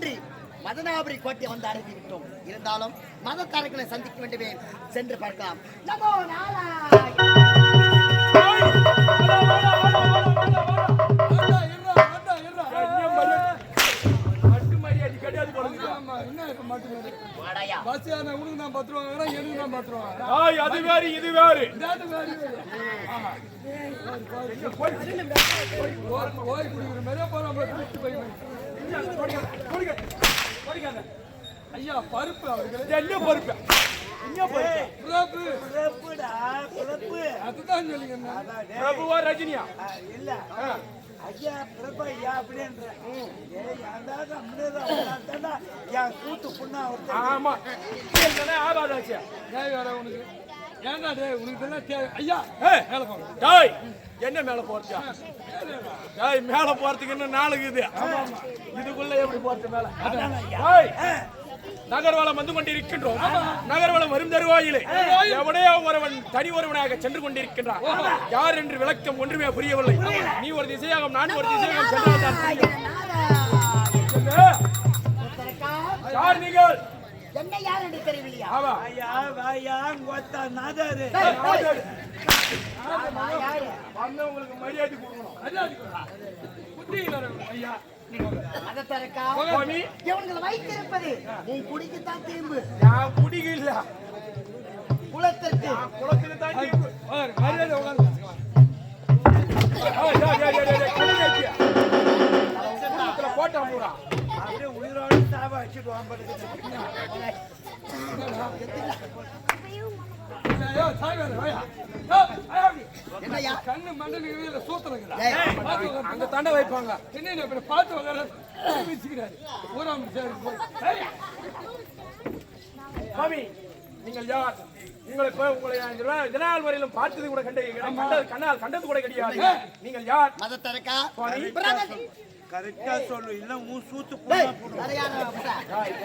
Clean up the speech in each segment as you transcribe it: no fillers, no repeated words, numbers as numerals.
இன்று மதனாபுரி கோட்டை வந்து அடைந்து விட்டோம். இருந்தாலும் மதத்தாரர்களை சந்திக்க வேண்டுமே, சென்று பார்க்கலாம். நமோ அது வேறு இது வேறு. ஐயா பருப்பு அவர்கள் என்ன பருப்பு? அதுதான் சொல்லுங்க. பிரபுவா ரஜினியா? இல்ல ஐயா பிரபா ஐயா அப்படின்ற என் கூட்டு புண்ணா. ஆமா ஆபாதாச்சு உனக்கு ஏன்டா டே உனக்கு ஐயா மேல போங்க. டாய் என்ன மேல போறச்சா? டாய் மேல போறதுக்கு இன்னும் நாளுக்கு இது. இதுக்குள்ள எப்படி போறது மேல? டாய் நகர்வலம் வந்து கொண்டிருக்கின்றோம். நகர்வலம் வரும் தருவாயிலே எவனே ஒருவன் தனி ஒருவனாக சென்று கொண்டிருக்கின்றான். யார் என்று விளக்கம் ஒன்றுமே புரியவில்லை. நீ ஒரு திசையாகும், நான் ஒரு திசையாகும் சென்றால்தான் புரியும். யார் நீங்கள்? என்ன யார் என்று தெரியவில்லையா? ஆமா வந்தவங்களுக்கு மரியாதை கொடுக்கணும். ஐயா இவங்களை வைத்திருப்பது உன் குடிக்குத்தான் திரும்பு. நான் குடிக்க இல்ல, குளத்திற்கு குளத்துக்கு தான் திரும்பு. போட்டா பூரா அப்படியே உயிரோடு சாவ வச்சுடுவான். கண்ணு மண்டல சூத்திரங்க அங்க தண்டை வைப்பாங்க. என்ன பார்த்து வச்சுக்கிறாரு. சாமி நீங்கள் யார்? உங்களை இதனால் வரையிலும் பார்த்தது கூட கண்டது கூட கிடையாது. நீங்கள் யார்? மதத்தரக்கா கரெக்டா சொல்லு, இல்ல உன் சூத்து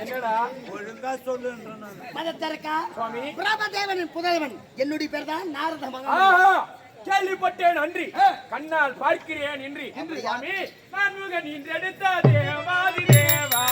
என்னடா ஒழுங்கா சொல்லுன்ற. மதத்தரக்கா பிரபதேவனின் புதல்வன். என்னுடைய பேர் தான் நாரத மகன். கேள்விப்பட்டேன் அன்றி கண்ணால் பார்க்கிறேன் என்று. சுவாமி நான் முகன் இன்றெடுத்த தேவாதி தேவா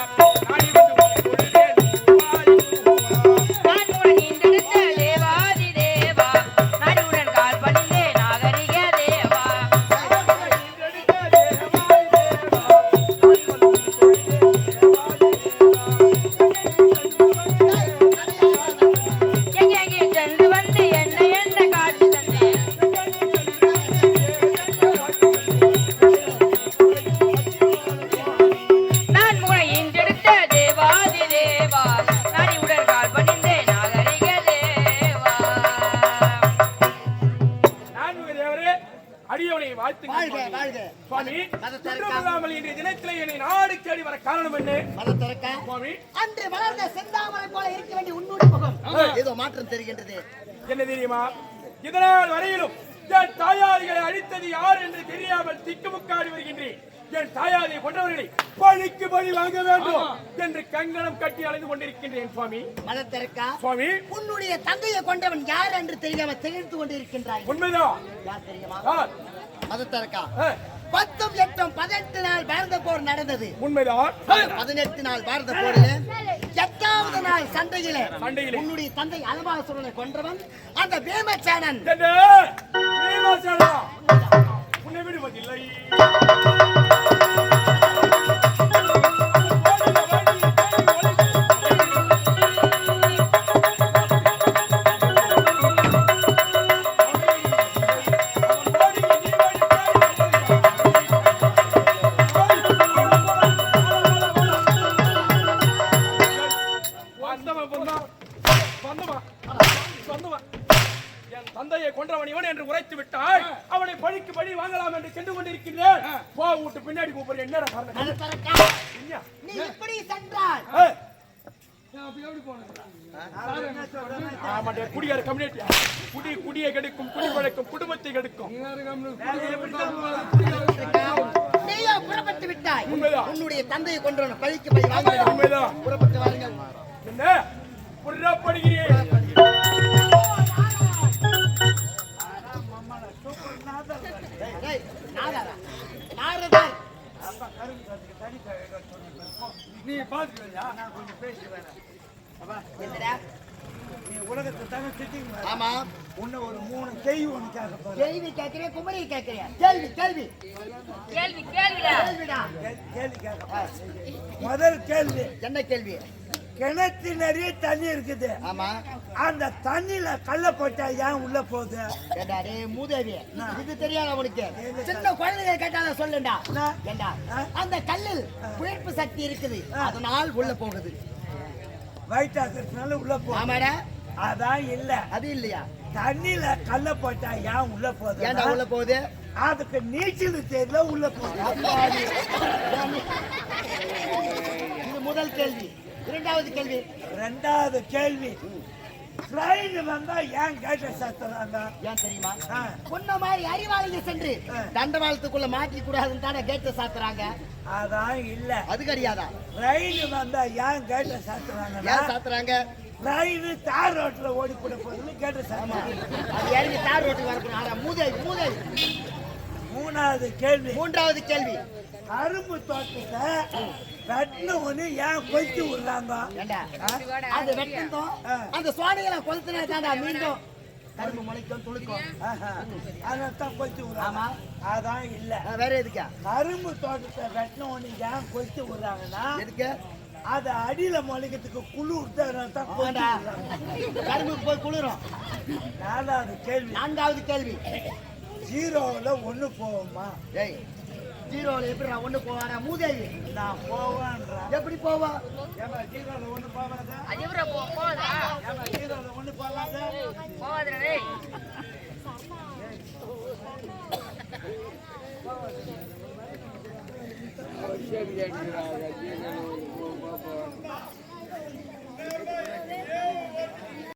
என்ன தெரியுமா? இதனால் வரையிலும் என் தாயாரிகளை அழித்தது யார் என்று தெரியாமல் திக்குமுக்காடி வருகின்றேன். என் தாயாரை கொண்டவர்களை பழிக்கு பழி வாங்க வேண்டும் என்று கங்கணம் கட்டி அலைந்து கொண்டிருக்கின்றேன். சுவாமி மதத்தரக்கா சுவாமி உன்னுடைய தந்தையை கொண்டவன் யார் என்று தெரியாமல் திகைத்து கொண்டிருக்கின்றாய். உண்மைதான். யார் தெரியுமா? மதத்தரக்கா 10, 8, 18 நாள் பாரத போர் நடந்தது. உண்மைதான். 18 நாள் பாரத போரில் 8வது நாள் சண்டையிலே உன்னுடைய தந்தை அலபாசுரனை கொன்றவன் அந்த பீமசேனன். உன்னை விடுவதில்லை. தந்தையை கொன்றவன் இவன் என்று உரைத்து விட்டால் அவனை பழிக்கு பழி வாங்கலாம் என்று சென்று கொண்டிருக்கிறேன். போ விட்டு பின்னாடி கூப்பிடுற என்னடா காரணம்? நீ எப்படி சென்றாய்? குடியார கம்யூனிட்டி குடியை கெடுக்கும், குடி பழக்கும், குடும்பத்தை கெடுக்கும். நீயோ புறப்பட்டு விட்டாய். உன்னுடைய தந்தையை கொன்றவன் பழிக்கு பழி வாங்க. உண்மைதான். புறப்பட்டு வாருங்கள். என்ன புறப்படுகிறேன்? அப்பா கரும்பு தோட்டத்துக்கு தண்ணி சொன்னேன். நீ பாத்துக்கிறியா? நான் கொஞ்சம் பேசி வரேன். அப்பா என்னடா நீ உலகத்தை தானே சுத்திங்க. ஆமா உன்னை ஒரு 3 கேள்வி ஒன்று கேட்க போறேன். கேள்வி கேட்கிறேன் குமரி கேட்கிறேன் கேள்வி கேள்வி கேள்விடா கேள்வி கேட்க போறேன். முதல் கேள்வி, என்ன கேள்வி? கிணத்து நிறைய தண்ணி இருக்குது. ஆமா அந்த தண்ணியில கல்ல போட்டா ஏன் உள்ள போகுது? ஏண்டா டேய் மூதேவி இது தெரியாத உனக்கு? சின்ன குழந்தைங்க கேட்டால சொல்லுடா. ஏண்டா அந்த கல்லில் உயிர்ப்பு சக்தி இருக்குது, அதனால் உள்ள போகுது. வயிற்று ஆக்கிறதுனால உள்ள போகுது. ஆமாடா அதான் இல்ல, அது இல்லையா? தண்ணியில கல்ல போட்டா ஏன் உள்ள போகுது? ஏண்டா உள்ள போகுது? அதுக்கு நீச்சல் தெரியல உள்ள போகுது. அப்பாடி. இது முதல் கேள்வி. இரண்டாவது கேள்வி. ரெண்டாவது கேள்வி, ட்ரெயின் வந்தா ஏன் கேட்ட சாத்துறாங்க? ஏன் தெரியுமா? பொண்ண மாதிரி அறிவாளிங்க சென்று தண்டவாளத்துக்குள்ள மாட்டி கூடாதுன்னு தானே கேட்ட சாத்துறாங்க. அதான் இல்ல, அது கிடையாதா? ட்ரெயின் வந்தா ஏன் கேட்ட சாத்துறாங்க? ஏன் சாத்துறாங்க? ட்ரெயின் தார் ரோட்ல ஓடி கூட போகுதுன்னு கேட்ட சாத்துறாங்க. அது இறங்கி தார் ரோட்டுக்கு வரணும். ஆனா மூதேவி மூதேவி. மூணாவது கேள்வி, மூன்றாவது கேள்வி. கரும்பு தோட்டத்தை வெட்டணும்னு ஏன் கொய்த்து விடுறாங்க? ஏண்டா அது வெட்டணும். அந்த சுவாடிகளை கொளுத்துனா தாண்டா மீண்டும் கரும்பு முளைக்கும் துளுக்கும். அதான் கொய்த்து விடுறாங்க. ஆமா அதான் இல்ல, வேற எதுக்கா? கரும்பு தோட்டத்தை வெட்டணும்னு ஏன் கொய்த்து விடுறாங்கன்னா எதுக்கு? அது அடியில முளைக்கிறதுக்கு குளிர் தான் கொய்த்து ஆமாடா. விடுறாங்க. கரும்புக்கு போய் குளிரும். நாலாவது கேள்வி, நான்காவது கேள்வி. 0ல 1 போவோமா? ஏய் ஜீரோல எப்படி நான் ஒண்ணு போவானா? மூதேவி நான் போவேன்றேன். எப்படி போவா? ஏமா 0ல 1 போவாதா? அஜிபுரா போதா ஏமா 0ல 1 போவாதா? போவாதடா டேய் சரி